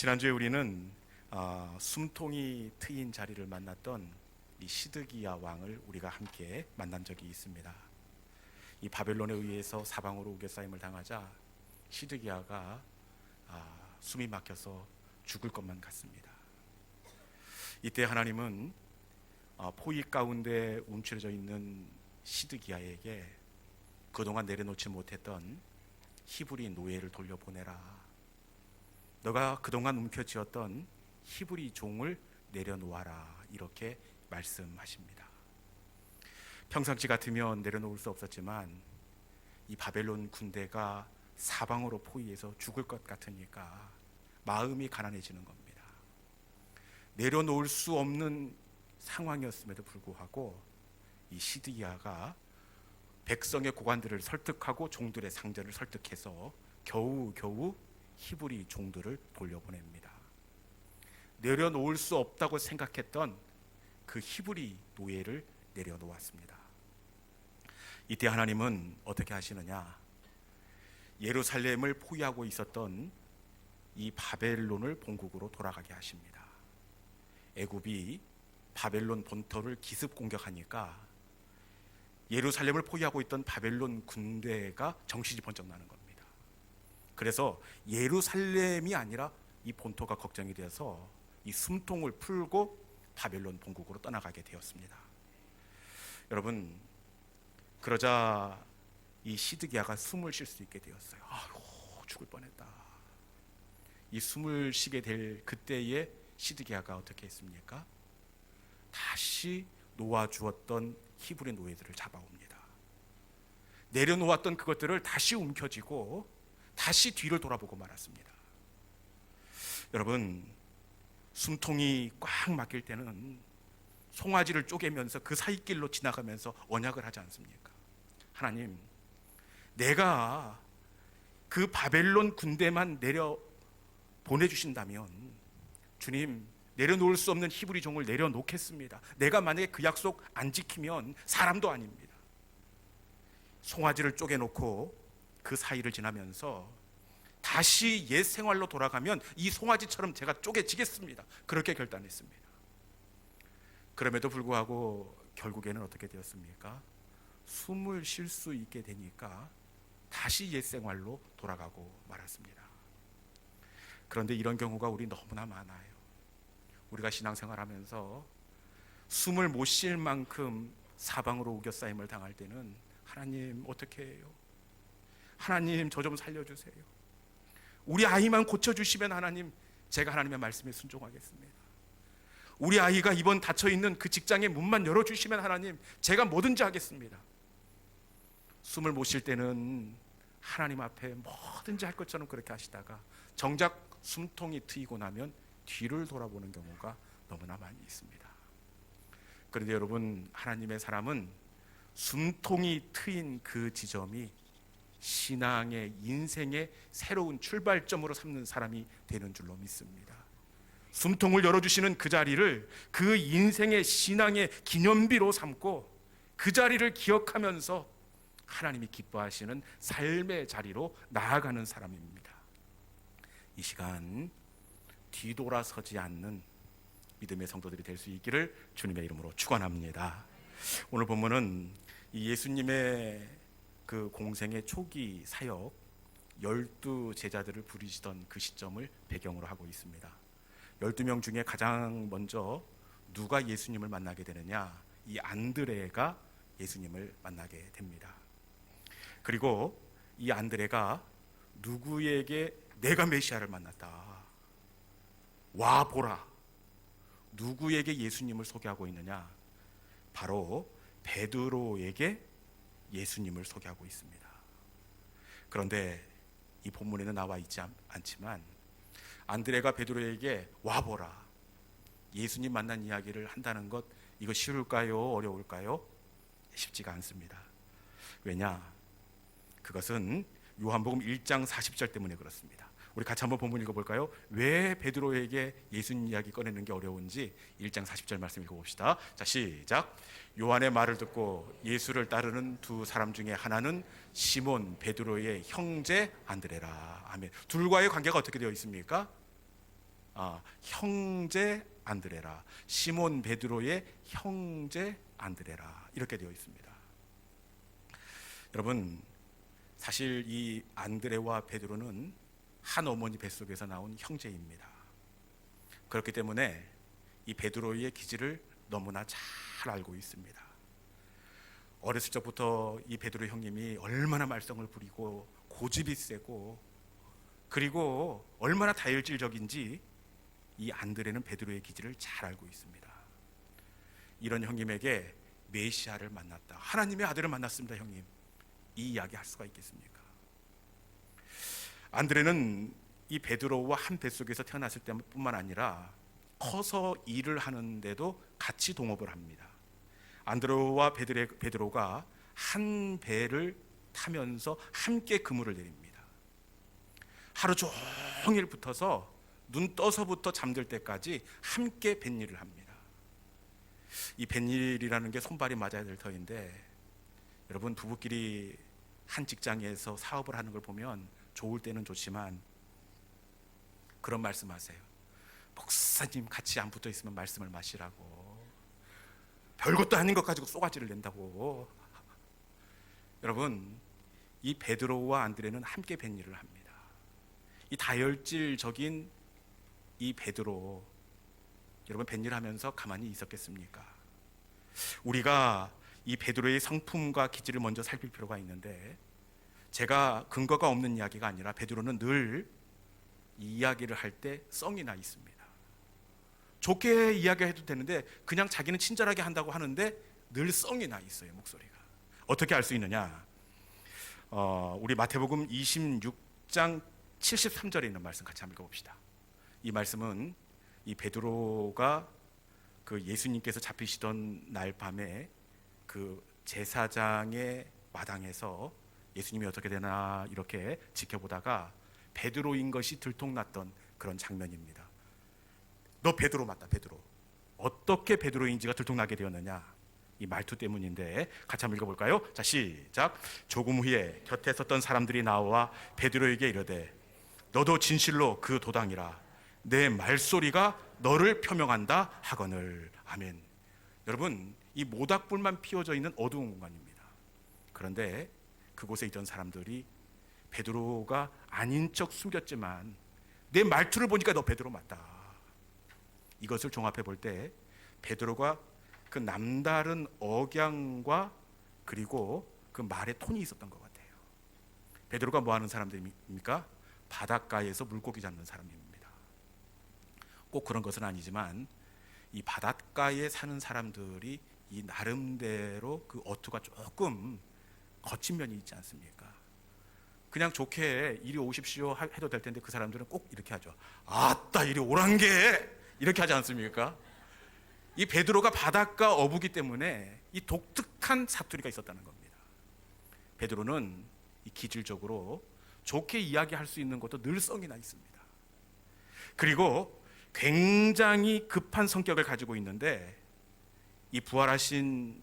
지난주에 우리는 숨통이 트인 자리를 만났던 이 시드기야 왕을 우리가 함께 만난 적이 있습니다. 이 바벨론에 의해서 사방으로 우겨싸임을 당하자 시드기야가 숨이 막혀서 죽을 것만 같습니다. 이때 하나님은 포위 가운데 움츠러져 있는 시드기야에게 그동안 내려놓지 못했던 히브리 노예를 돌려보내라. 너가 그동안 움켜쥐었던 히브리 종을 내려놓아라. 이렇게 말씀하십니다. 평상시 같으면 내려놓을 수 없었지만 이 바벨론 군대가 사방으로 포위해서 죽을 것 같으니까 마음이 가난해지는 겁니다. 내려놓을 수 없는 상황이었음에도 불구하고 이 시드기야가 백성의 고관들을 설득하고 종들의 상전을 설득해서 겨우 히브리 종들을 돌려보냅니다. 내려놓을 수 없다고 생각했던 그 히브리 노예를 내려놓았습니다. 이때 하나님은 어떻게 하시느냐? 예루살렘을 포위하고 있었던 이 바벨론을 본국으로 돌아가게 하십니다. 애굽이 바벨론 본토를 기습 공격하니까 예루살렘을 포위하고 있던 바벨론 군대가 정신이 번쩍 나는 겁니다. 그래서 예루살렘이 아니라 이 본토가 걱정이 되어서 이 숨통을 풀고 바벨론 본국으로 떠나가게 되었습니다. 여러분, 그러자 이 시드기야가 숨을 쉴 수 있게 되었어요. 죽을 뻔했다. 이 숨을 쉬게 될 그때에 시드기야가 어떻게 했습니까? 다시 놓아주었던 히브리 노예들을 잡아옵니다. 내려놓았던 그것들을 다시 움켜쥐고 다시 뒤를 돌아보고 말았습니다. 여러분, 숨통이 꽉 막힐 때는 송아지를 쪼개면서 그 사이길로 지나가면서 언약을 하지 않습니까? 하나님, 내가 그 바벨론 군대만 내려 보내주신다면 주님, 내려놓을 수 없는 히브리 종을 내려놓겠습니다. 내가 만약에 그 약속 안 지키면 사람도 아닙니다. 송아지를 쪼개놓고 그 사이를 지나면서 다시 옛 생활로 돌아가면 이 송아지처럼 제가 쪼개지겠습니다. 그렇게 결단했습니다. 그럼에도 불구하고 결국에는 어떻게 되었습니까? 숨을 쉴 수 있게 되니까 다시 옛 생활로 돌아가고 말았습니다. 그런데 이런 경우가 우리 너무나 많아요. 우리가 신앙생활하면서 숨을 못 쉴 만큼 사방으로 우겨싸임을 당할 때는 하나님 어떻게 해요? 하나님 저 좀 살려주세요. 우리 아이만 고쳐주시면 하나님, 제가 하나님의 말씀에 순종하겠습니다. 우리 아이가 이번 닫혀있는 그 직장의 문만 열어주시면 하나님, 제가 뭐든지 하겠습니다. 숨을 못 쉴 때는 하나님 앞에 뭐든지 할 것처럼 그렇게 하시다가 정작 숨통이 트이고 나면 뒤를 돌아보는 경우가 너무나 많이 있습니다. 그런데 여러분, 하나님의 사람은 숨통이 트인 그 지점이 신앙의 인생의 새로운 출발점으로 삼는 사람이 되는 줄로 믿습니다. 숨통을 열어주시는 그 자리를 그 인생의 신앙의 기념비로 삼고 그 자리를 기억하면서 하나님이 기뻐하시는 삶의 자리로 나아가는 사람입니다. 이 시간 뒤돌아서지 않는 믿음의 성도들이 될 수 있기를 주님의 이름으로 축원합니다. 오늘 본문은 이 예수님의 그 공생의 초기 사역 12제자들을 부르시던 그 시점을 배경으로 하고 있습니다. 12명 중에 가장 먼저 누가 예수님을 만나게 되느냐? 이 안드레가 예수님을 만나게 됩니다. 그리고 이 안드레가 누구에게 내가 메시아를 만났다, 와 보라, 누구에게 예수님을 소개하고 있느냐? 바로 베드로에게 예수님을 소개하고 있습니다. 그런데 이 본문에는 나와 있지 않지만 안드레가 베드로에게 와보라, 예수님 만난 이야기를 한다는 것, 이거 쉬울까요? 어려울까요? 쉽지가 않습니다. 왜냐? 그것은 요한복음 1장 40절 때문에 그렇습니다. 우리 같이 한번 본문 읽어볼까요? 왜 베드로에게 예수님 이야기 꺼내는 게 어려운지 1장 40절 말씀 읽어봅시다. 자, 시작. 요한의 말을 듣고 예수를 따르는 두 사람 중에 하나는 시몬 베드로의 형제 안드레라. 아멘. 둘과의 관계가 어떻게 되어 있습니까? 형제 안드레라, 시몬 베드로의 형제 안드레라, 이렇게 되어 있습니다. 여러분, 사실 이 안드레와 베드로는 한 어머니 뱃속에서 나온 형제입니다. 그렇기 때문에 이 베드로의 기질을 너무나 잘 알고 있습니다. 어렸을 적부터 이 베드로 형님이 얼마나 말썽을 부리고 고집이 세고 그리고 얼마나 다혈질적인지 이 안드레는 베드로의 기질을 잘 알고 있습니다. 이런 형님에게 메시아를 만났다, 하나님의 아들을 만났습니다, 형님, 이 이야기 할 수가 있겠습니까? 안드레는 이 베드로와 한 뱃속에서 태어났을 때뿐만 아니라 커서 일을 하는데도 같이 동업을 합니다. 안드레와 베드로가 한 배를 타면서 함께 그물을 내립니다. 하루 종일 붙어서 눈 떠서부터 잠들 때까지 함께 뱃일을 합니다. 이 뱃일이라는 게 손발이 맞아야 될 터인데, 여러분, 부부끼리 한 직장에서 사업을 하는 걸 보면 좋을 때는 좋지만 그런 말씀하세요. 목사님 같이 안 붙어 있으면 말씀을 마시라고, 별것도 아닌 것 가지고 쏘가지를 낸다고. 여러분, 이 베드로와 안드레는 함께 뱃일을 합니다. 이 다혈질적인 이 베드로, 여러분, 뱃일 하면서 가만히 있었겠습니까? 우리가 이 베드로의 성품과 기질을 먼저 살필 필요가 있는데, 제가 근거가 없는 이야기가 아니라 베드로는 늘 이 이야기를 할 때 썽이 나 있습니다. 좋게 이야기해도 되는데 그냥 자기는 친절하게 한다고 하는데 늘 썽이 나 있어요, 목소리가. 어떻게 알 수 있느냐? 우리 마태복음 26장 73절에 있는 말씀 같이 한번 읽어봅시다. 이 말씀은 이 베드로가 그 예수님께서 잡히시던 날 밤에 그 제사장의 마당에서 예수님이 어떻게 되나 이렇게 지켜보다가 베드로인 것이 들통났던 그런 장면입니다. 너 베드로 맞다, 베드로. 어떻게 베드로인지가 들통나게 되었느냐? 이 말투 때문인데 같이 한번 읽어볼까요? 자, 시작. 조금 후에 곁에 섰던 사람들이 나와 베드로에게 이르되 너도 진실로 그 도당이라, 내 말소리가 너를 표명한다 하거늘. 아멘. 여러분, 이 모닥불만 피워져 있는 어두운 공간입니다. 그런데 그곳에 있던 사람들이 베드로가 아닌 척 숨겼지만 내 말투를 보니까 너 베드로 맞다, 이것을 종합해 볼 때 베드로가 그 남다른 억양과 그리고 그 말의 톤이 있었던 것 같아요. 베드로가 뭐 하는 사람들입니까? 바닷가에서 물고기 잡는 사람입니다. 꼭 그런 것은 아니지만 이 바닷가에 사는 사람들이 이 나름대로 그 어투가 조금 거친 면이 있지 않습니까? 그냥 좋게 이리 오십시오 해도 될 텐데 그 사람들은 꼭 이렇게 하죠. 아따, 이리 오란 게, 이렇게 하지 않습니까? 이 베드로가 바닷가 어부기 때문에 이 독특한 사투리가 있었다는 겁니다. 베드로는 이 기질적으로 좋게 이야기할 수 있는 것도 늘 썽이 나 있습니다. 그리고 굉장히 급한 성격을 가지고 있는데 이 부활하신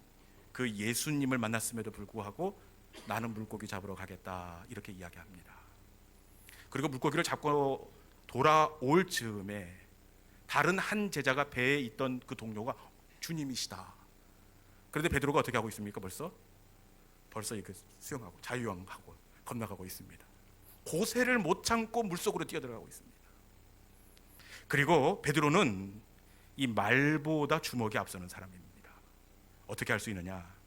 그 예수님을 만났음에도 불구하고 나는 물고기 잡으러 가겠다, 이렇게 이야기합니다. 그리고 물고기를 잡고 돌아올 즈음에 다른 한 제자가 배에 있던 그 동료가 주님이시다. 그런데 베드로가 어떻게 하고 있습니까? 벌써 이렇게 수영하고 자유형하고 건너가고 있습니다. 고세를 못 참고 물속으로 뛰어들어가고 있습니다. 그리고 베드로는 이 말보다 주먹이 앞서는 사람입니다. 어떻게 할 수 있느냐?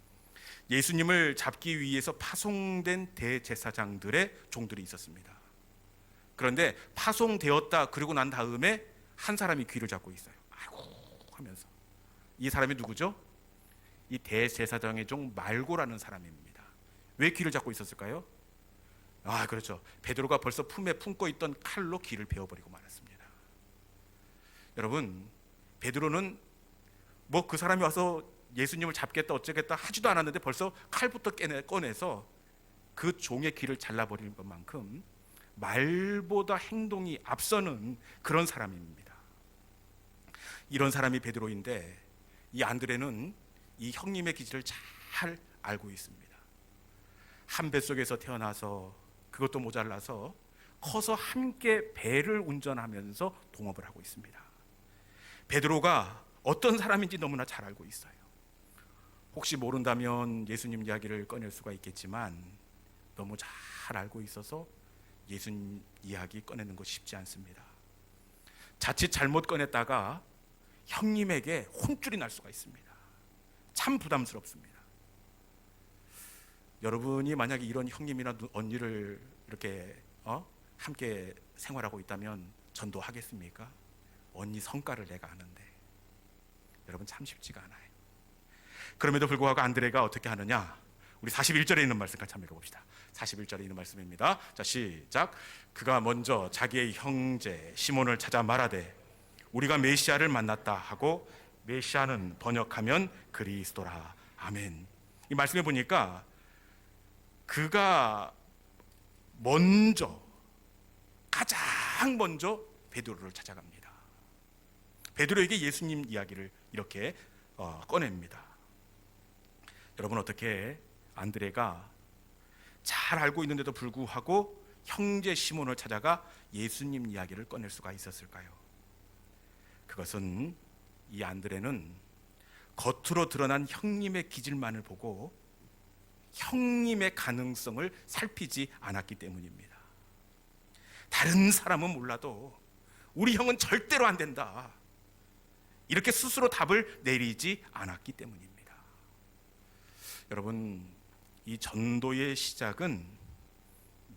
예수님을 잡기 위해서 파송된 대제사장들의 종들이 있었습니다. 그런데 파송되었다 그러고 난 다음에 한 사람이 귀를 잡고 있어요. 아이고 하면서. 이 사람이 누구죠? 이 대제사장의 종 말고라는 사람입니다. 왜 귀를 잡고 있었을까요? 그렇죠. 베드로가 벌써 품에 품고 있던 칼로 귀를 베어버리고 말았습니다. 여러분, 베드로는 뭐 그 사람이 와서 예수님을 잡겠다 어쩌겠다 하지도 않았는데 벌써 칼부터 꺼내서 그 종의 귀를 잘라버리는 것만큼 말보다 행동이 앞서는 그런 사람입니다. 이런 사람이 베드로인데 이 안드레는 이 형님의 기질을 잘 알고 있습니다. 한 뱃속에서 태어나서 그것도 모자라서 커서 함께 배를 운전하면서 동업을 하고 있습니다. 베드로가 어떤 사람인지 너무나 잘 알고 있어요. 혹시 모른다면 예수님 이야기를 꺼낼 수가 있겠지만 너무 잘 알고 있어서 예수님 이야기 꺼내는 거 쉽지 않습니다. 자칫 잘못 꺼냈다가 형님에게 혼쭐이 날 수가 있습니다. 참 부담스럽습니다. 여러분이 만약에 이런 형님이나 언니를 이렇게 함께 생활하고 있다면 전도하겠습니까? 언니 성깔을 내가 아는데. 여러분 참 쉽지가 않아요. 그럼에도 불구하고 안드레가 어떻게 하느냐? 우리 41절에 있는 말씀 같이 한번 읽어봅시다. 41절에 있는 말씀입니다. 자, 시작. 그가 먼저 자기의 형제 시몬을 찾아 말하되 우리가 메시아를 만났다 하고, 메시아는 번역하면 그리스도라. 아멘. 이 말씀에 보니까 그가 가장 먼저 베드로를 찾아갑니다. 베드로에게 예수님 이야기를 이렇게 꺼냅니다. 여러분, 어떻게 안드레가 잘 알고 있는데도 불구하고 형제 시몬을 찾아가 예수님 이야기를 꺼낼 수가 있었을까요? 그것은 이 안드레는 겉으로 드러난 형님의 기질만을 보고 형님의 가능성을 살피지 않았기 때문입니다. 다른 사람은 몰라도 우리 형은 절대로 안 된다, 이렇게 스스로 답을 내리지 않았기 때문입니다. 여러분, 이 전도의 시작은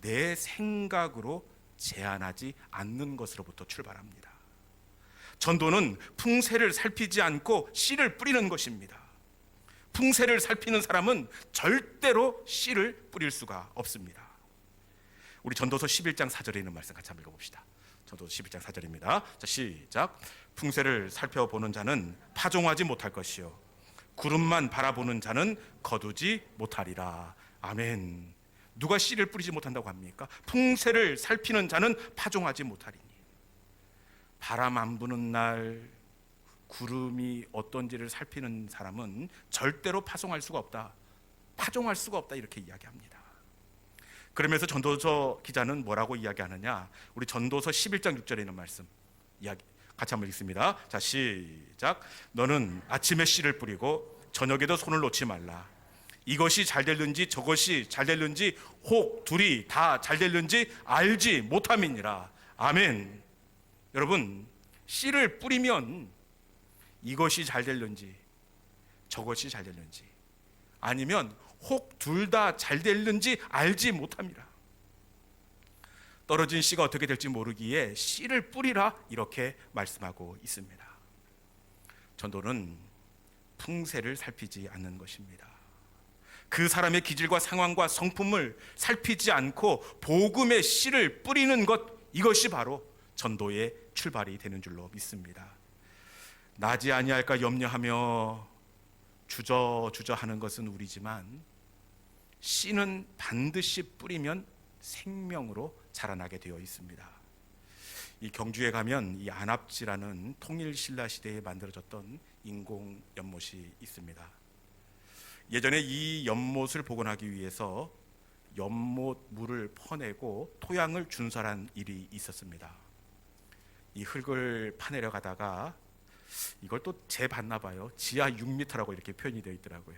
내 생각으로 제한하지 않는 것으로부터 출발합니다. 전도는 풍세를 살피지 않고 씨를 뿌리는 것입니다. 풍세를 살피는 사람은 절대로 씨를 뿌릴 수가 없습니다. 우리 전도서 11장 4절에 있는 말씀 같이 한번 읽어봅시다. 전도서 11장 4절입니다. 자, 시작. 풍세를 살펴보는 자는 파종하지 못할 것이요 구름만 바라보는 자는 거두지 못하리라. 아멘. 누가 씨를 뿌리지 못한다고 합니까? 풍세를 살피는 자는 파종하지 못하리니. 바람 안 부는 날 구름이 어떤지를 살피는 사람은 절대로 파종할 수가 없다, 이렇게 이야기합니다. 그러면서 전도서 기자는 뭐라고 이야기하느냐? 우리 전도서 11장 6절에 있는 말씀 이야기 같이 한번 읽습니다. 자, 시작. 너는 아침에 씨를 뿌리고 저녁에도 손을 놓지 말라. 이것이 잘 될는지 저것이 잘 될는지 혹 둘이 다 잘 될는지 알지 못함이니라. 아멘. 여러분, 씨를 뿌리면 이것이 잘 될는지 저것이 잘 될는지, 아니면 혹 둘 다 잘 될는지 알지 못함이라. 떨어진 씨가 어떻게 될지 모르기에 씨를 뿌리라, 이렇게 말씀하고 있습니다. 전도는 풍세를 살피지 않는 것입니다. 그 사람의 기질과 상황과 성품을 살피지 않고 복음의 씨를 뿌리는 것, 이것이 바로 전도의 출발이 되는 줄로 믿습니다. 나지 아니할까 염려하며 주저하는 것은 우리지만 씨는 반드시 뿌리면 생명으로 자라나게 되어 있습니다. 이 경주에 가면 이 안압지라는 통일신라 시대에 만들어졌던 인공 연못이 있습니다. 예전에 이 연못을 복원하기 위해서 연못 물을 퍼내고 토양을 준설한 일이 있었습니다. 이 흙을 파내려 가다가 이걸 또 재봤나 봐요. 지하 6m라고 이렇게 표현이 되어 있더라고요.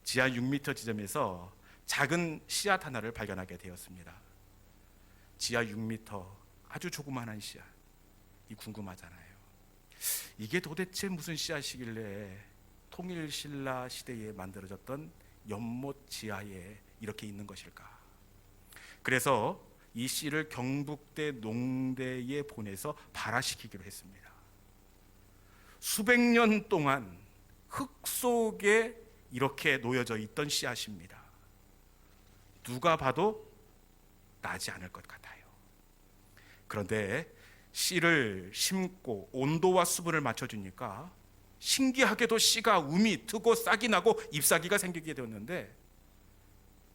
지하 6m 지점에서 작은 씨앗 하나를 발견하게 되었습니다. 지하 6m, 아주 조그마한 씨앗. 이 궁금하잖아요. 이게 도대체 무슨 씨앗이길래 통일신라 시대에 만들어졌던 연못 지하에 이렇게 있는 것일까? 그래서 이 씨를 경북대 농대에 보내서 발화시키기로 했습니다. 수백 년 동안 흙 속에 이렇게 놓여져 있던 씨앗입니다. 누가 봐도 나지 않을 것 같아요. 그런데 씨를 심고 온도와 수분을 맞춰주니까 신기하게도 씨가 움이 트고 싹이 나고 잎사귀가 생기게 되었는데,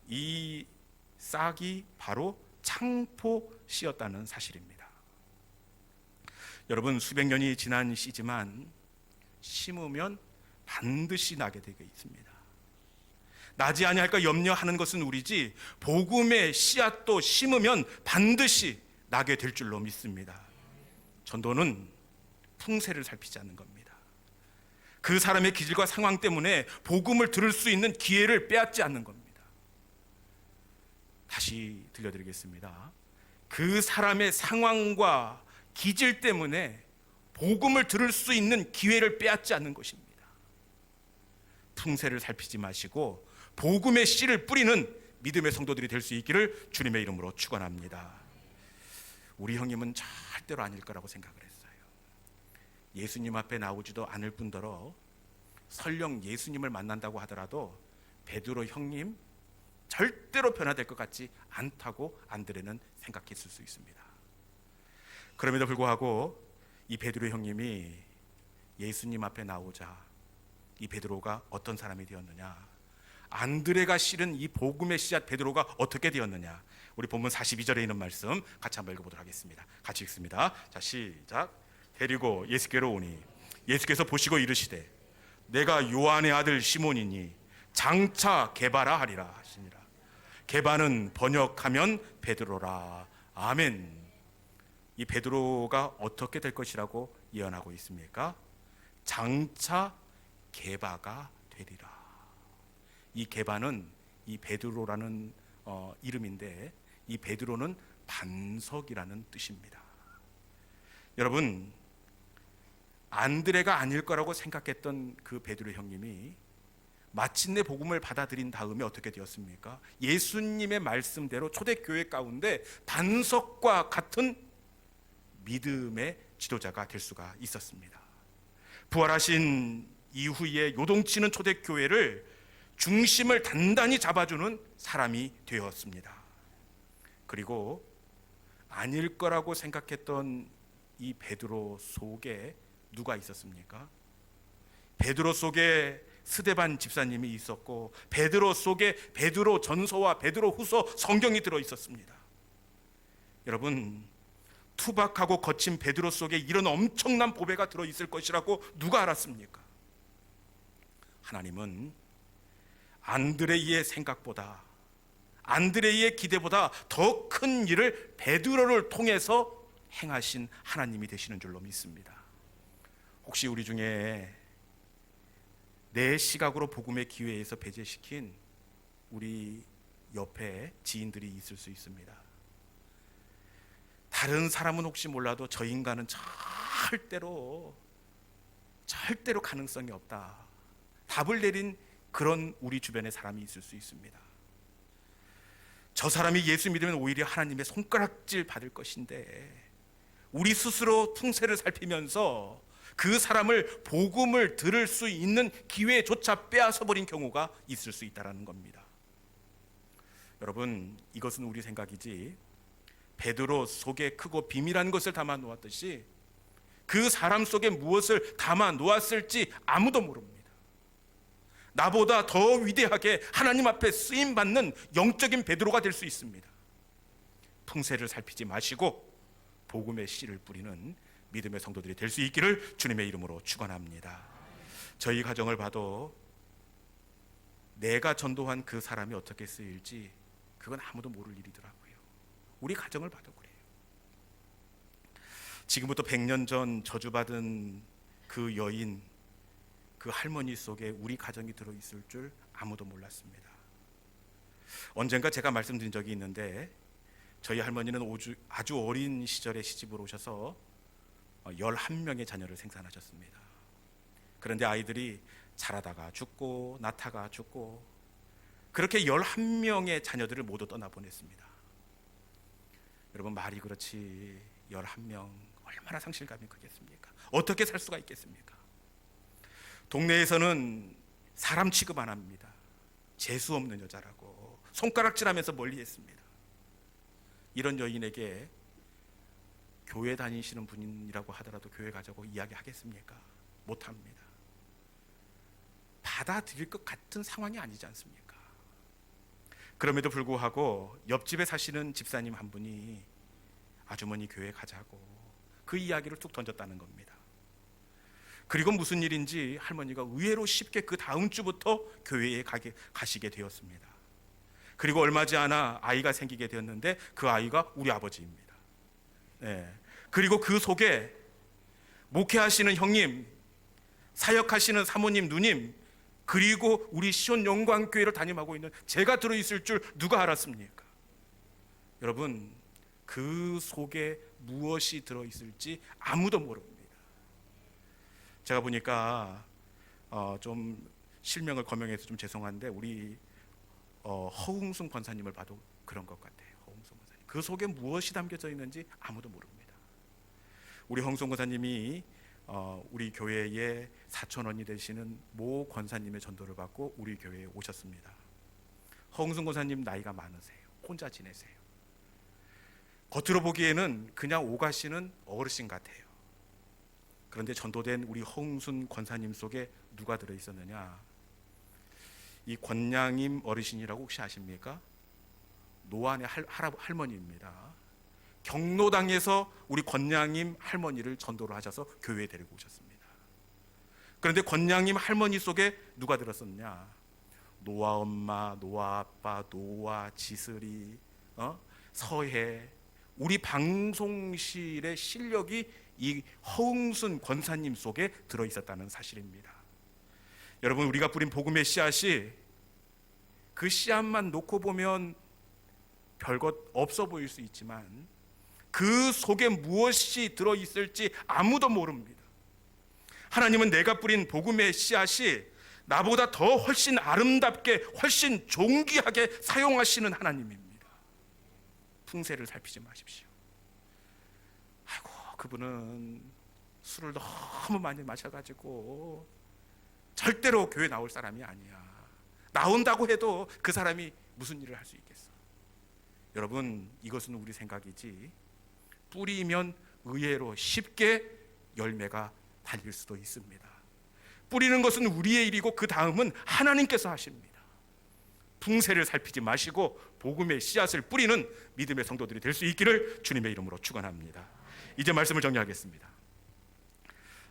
이 싹이 바로 창포 씨였다는 사실입니다. 여러분, 수백 년이 지난 씨지만 심으면 반드시 나게 되어 있습니다. 나지 아니할까 염려하는 것은 우리지, 복음의 씨앗도 심으면 반드시 나게 될 줄로 믿습니다. 전도는 풍세를 살피지 않는 겁니다. 그 사람의 기질과 상황 때문에 복음을 들을 수 있는 기회를 빼앗지 않는 겁니다. 다시 들려드리겠습니다. 그 사람의 상황과 기질 때문에 복음을 들을 수 있는 기회를 빼앗지 않는 것입니다. 풍세를 살피지 마시고 복음의 씨를 뿌리는 믿음의 성도들이 될 수 있기를 주님의 이름으로 축원합니다. 우리 형님은 절대로 아닐 거라고 생각을 했어요. 예수님 앞에 나오지도 않을 뿐더러 설령 예수님을 만난다고 하더라도 베드로 형님 절대로 변화될 것 같지 않다고 안드레는 생각했을 수 있습니다. 그럼에도 불구하고 이 베드로 형님이 예수님 앞에 나오자 이 베드로가 어떤 사람이 되었느냐, 안드레가 실은 이 복음의 씨앗 베드로가 어떻게 되었느냐, 우리 본문 42절에 있는 말씀 같이 한번 읽어보도록 하겠습니다. 같이 읽습니다. 자, 시작. 데리고 예수께로 오니 예수께서 보시고 이르시되 내가 요한의 아들 시몬이니 장차 게바라 하리라 하시니라. 게바는 번역하면 베드로라. 아멘. 이 베드로가 어떻게 될 것이라고 예언하고 있습니까? 장차 게바가 되리라. 이 게바는 이 베드로라는 이름인데 이 베드로는 반석이라는 뜻입니다. 여러분, 안드레가 아닐 거라고 생각했던 그 베드로 형님이 마침내 복음을 받아들인 다음에 어떻게 되었습니까? 예수님의 말씀대로 초대교회 가운데 반석과 같은 믿음의 지도자가 될 수가 있었습니다. 부활하신 이후에 요동치는 초대교회를 중심을 단단히 잡아주는 사람이 되었습니다. 그리고 아닐 거라고 생각했던 이 베드로 속에 누가 있었습니까? 베드로 속에 스데반 집사님이 있었고 베드로 속에 베드로 전서와 베드로 후서 성경이 들어 있었습니다. 여러분, 투박하고 거친 베드로 속에 이런 엄청난 보배가 들어 있을 것이라고 누가 알았습니까? 하나님은 안드레의 생각보다, 안드레의 기대보다 더 큰 일을 베드로를 통해서 행하신 하나님이 되시는 줄로 믿습니다. 혹시 우리 중에 내 시각으로 복음의 기회에서 배제시킨 우리 옆에 지인들이 있을 수 있습니다. 다른 사람은 혹시 몰라도 저 인간은 절대로 가능성이 없다, 답을 내린 그런 우리 주변에 사람이 있을 수 있습니다. 저 사람이 예수 믿으면 오히려 하나님의 손가락질 받을 것인데 우리 스스로 풍세를 살피면서 그 사람을 복음을 들을 수 있는 기회조차 빼앗아 버린 경우가 있을 수 있다는 겁니다. 여러분, 이것은 우리 생각이지 베드로 속에 크고 비밀한 것을 담아 놓았듯이 그 사람 속에 무엇을 담아 놓았을지 아무도 모릅니다. 나보다 더 위대하게 하나님 앞에 쓰임받는 영적인 베드로가 될 수 있습니다. 풍세를 살피지 마시고 복음의 씨를 뿌리는 믿음의 성도들이 될 수 있기를 주님의 이름으로 축원합니다. 저희 가정을 봐도 내가 전도한 그 사람이 어떻게 쓰일지 그건 아무도 모를 일이더라고요. 우리 가정을 봐도 그래요. 지금부터 100년 전 저주받은 그 여인, 그 할머니 속에 우리 가정이 들어있을 줄 아무도 몰랐습니다. 언젠가 제가 말씀드린 적이 있는데 저희 할머니는 아주 어린 시절에 시집을 오셔서 11명의 자녀를 생산하셨습니다. 그런데 아이들이 자라다가 죽고 낳다가 죽고 그렇게 11명의 자녀들을 모두 떠나보냈습니다. 여러분, 말이 그렇지 11명 얼마나 상실감이 크겠습니까? 어떻게 살 수가 있겠습니까? 동네에서는 사람 취급 안 합니다. 재수 없는 여자라고 손가락질하면서 멀리했습니다. 이런 여인에게 교회 다니시는 분이라고 하더라도 교회 가자고 이야기하겠습니까? 못합니다. 받아들일 것 같은 상황이 아니지 않습니까? 그럼에도 불구하고 옆집에 사시는 집사님 한 분이 아주머니 교회 가자고 그 이야기를 툭 던졌다는 겁니다. 그리고 무슨 일인지 할머니가 의외로 쉽게 그 다음 주부터 교회에 가시게 되었습니다. 그리고 얼마 지 않아 아이가 생기게 되었는데 그 아이가 우리 아버지입니다. 네. 그리고 그 속에 목회하시는 형님, 사역하시는 사모님, 누님, 그리고 우리 시온 영광교회를 담임하고 있는 제가 들어있을 줄 누가 알았습니까? 여러분, 그 속에 무엇이 들어있을지 아무도 모릅니다. 제가 보니까 좀 실명을 거명해서 좀 죄송한데 우리 허웅순 권사님을 봐도 그런 것 같아요. 허웅순 권사님, 그 속에 무엇이 담겨져 있는지 아무도 모릅니다. 우리 허웅순 권사님이 우리 교회의 사촌언니 되시는 모 권사님의 전도를 받고 우리 교회에 오셨습니다. 허웅순 권사님 나이가 많으세요. 혼자 지내세요. 겉으로 보기에는 그냥 오가시는 어르신 같아요. 그런데 전도된 우리 허웅순 권사님 속에 누가 들어있었느냐? 이 권양임 어르신이라고 혹시 아십니까? 노안의 할머니입니다. 경로당에서 우리 권양임 할머니를 전도를 하셔서 교회에 데리고 오셨습니다. 그런데 권양임 할머니 속에 누가 들었었냐? 노아 엄마, 노아 아빠, 노아, 지슬이, 서해, 우리 방송실의 실력이 이 허웅순 권사님 속에 들어있었다는 사실입니다. 여러분, 우리가 뿌린 복음의 씨앗이 그 씨앗만 놓고 보면 별것 없어 보일 수 있지만 그 속에 무엇이 들어있을지 아무도 모릅니다. 하나님은 내가 뿌린 복음의 씨앗이 나보다 더 훨씬 아름답게, 훨씬 존귀하게 사용하시는 하나님입니다. 풍세를 살피지 마십시오. 아이고, 그분은 술을 너무 많이 마셔가지고 절대로 교회 나올 사람이 아니야. 나온다고 해도 그 사람이 무슨 일을 할 수 있겠어? 여러분, 이것은 우리 생각이지 뿌리면 의외로 쉽게 열매가 달릴 수도 있습니다. 뿌리는 것은 우리의 일이고 그 다음은 하나님께서 하십니다. 풍세를 살피지 마시고 복음의 씨앗을 뿌리는 믿음의 성도들이 될 수 있기를 주님의 이름으로 축원합니다. 이제 말씀을 정리하겠습니다.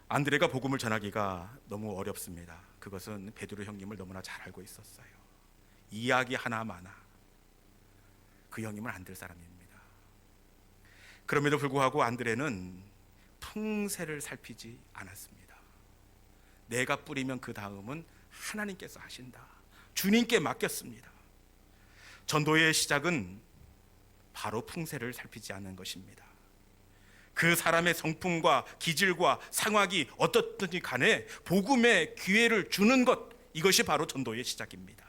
안드레가 복음을 전하기가 너무 어렵습니다. 그것은 베드로 형님을 너무나 잘 알고 있었어요. 이야기 하나마나 그 형님은 안 될 사람입니다. 그럼에도 불구하고 안드레는 풍세를 살피지 않았습니다. 내가 뿌리면 그 다음은 하나님께서 하신다. 주님께 맡겼습니다. 전도의 시작은 바로 풍세를 살피지 않는 것입니다. 그 사람의 성품과 기질과 상황이 어떻든지 간에 복음의 기회를 주는 것, 이것이 바로 전도의 시작입니다.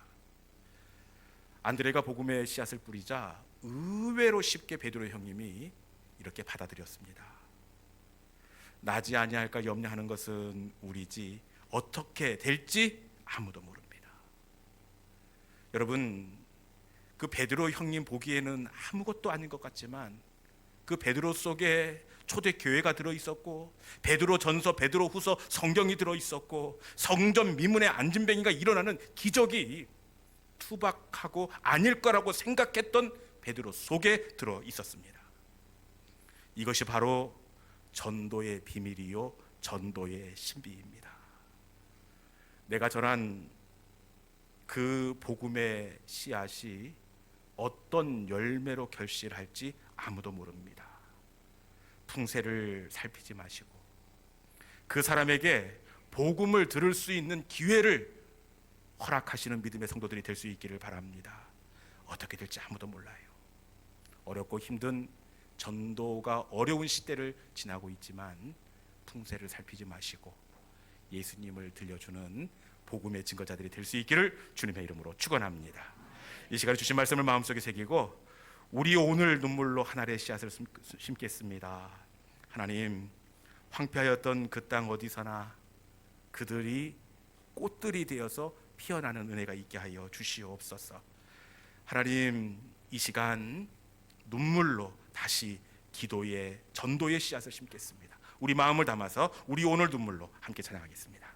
안드레가 복음의 씨앗을 뿌리자 의외로 쉽게 베드로 형님이 이렇게 받아들였습니다. 나지 아니할까 염려하는 것은 우리지 어떻게 될지 아무도 모릅니다. 여러분, 그 베드로 형님 보기에는 아무것도 아닌 것 같지만 그 베드로 속에 초대교회가 들어있었고 베드로 전서, 베드로 후서 성경이 들어있었고 성전 미문에 안진뱅이가 일어나는 기적이 투박하고 아닐 거라고 생각했던 베드로 속에 들어있었습니다. 이것이 바로 전도의 비밀이요 전도의 신비입니다. 내가 전한 그 복음의 씨앗이 어떤 열매로 결실할지 아무도 모릅니다. 풍세를 살피지 마시고 그 사람에게 복음을 들을 수 있는 기회를 허락하시는 믿음의 성도들이 될 수 있기를 바랍니다. 어떻게 될지 아무도 몰라요. 어렵고 힘든 전도가 어려운 시대를 지나고 있지만 풍세를 살피지 마시고 예수님을 들려주는 복음의 증거자들이 될 수 있기를 주님의 이름으로 축원합니다. 이 시간에 주신 말씀을 마음속에 새기고 우리 오늘 눈물로 하나의 씨앗을 심겠습니다. 하나님, 황폐하였던 그 땅 어디서나 그들이 꽃들이 되어서 피어나는 은혜가 있게 하여 주시옵소서. 하나님, 이 시간 눈물로 다시 기도의 전도의 씨앗을 심겠습니다. 우리 마음을 담아서 우리 오늘 눈물로 함께 찬양하겠습니다.